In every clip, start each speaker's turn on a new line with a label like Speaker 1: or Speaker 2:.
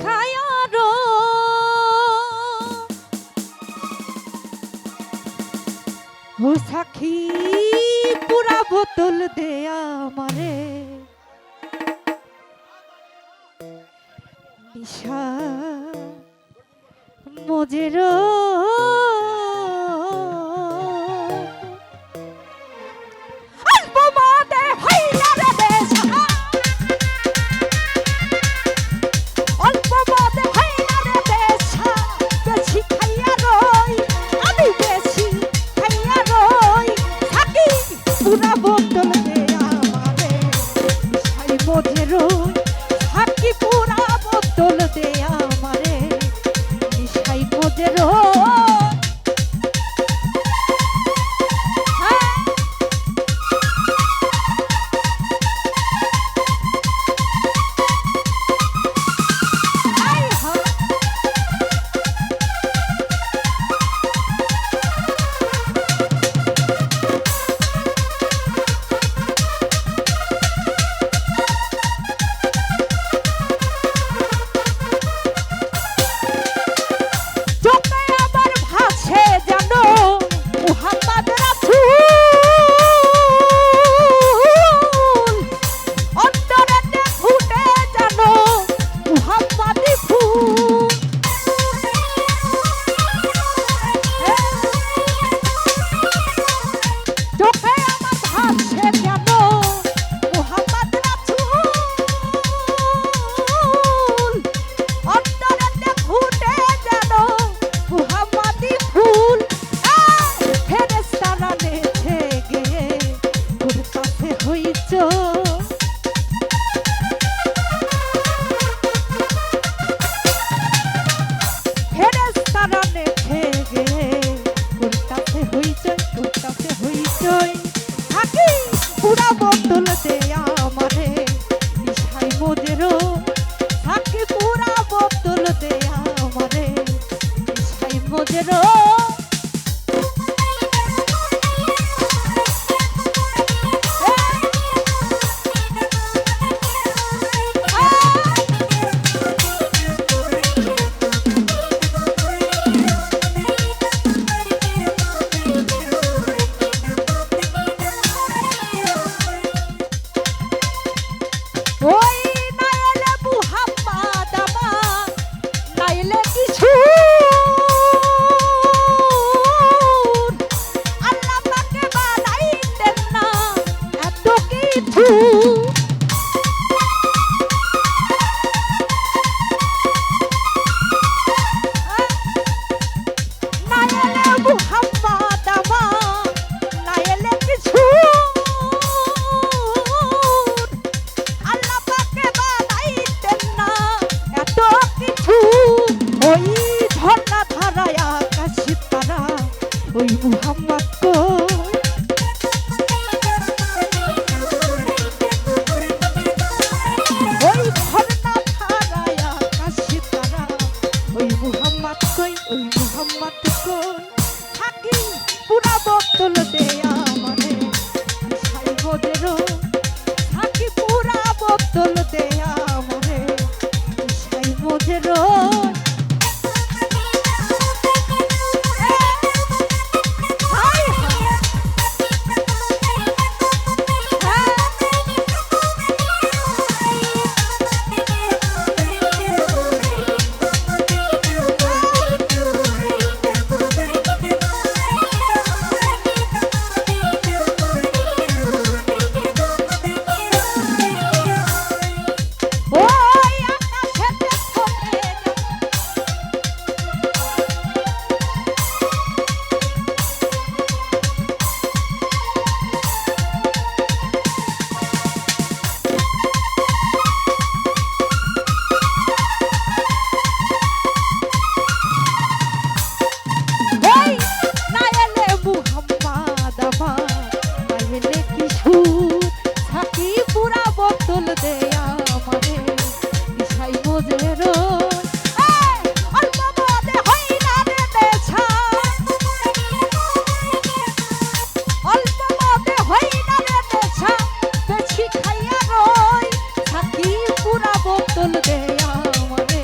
Speaker 1: খায়ার ও সাখী পুরা বোতল দে আমারে নিশা মজের পুরা বোতল দে আমারে সাই মজের সাকি পুরা বোতল দে আমারে সাই মজের পুরা বোতল দে আমারে নিশাই মজের সাকি পুরা বোতল দে আমারে নিশাই মজের ওই মুহাম্মদ কো ওই ঝর্ণা ধারায়া কাশি তারা ওই মুহাম্মদ কই থাকি পুরা বোতল দে আমারে সাই মজের থাকি পুরা বোতল দে আমারে সাই মজের বোতল দে আমারে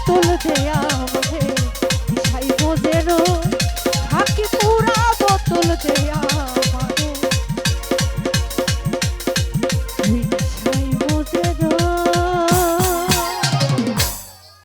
Speaker 1: পুতুল দেয়া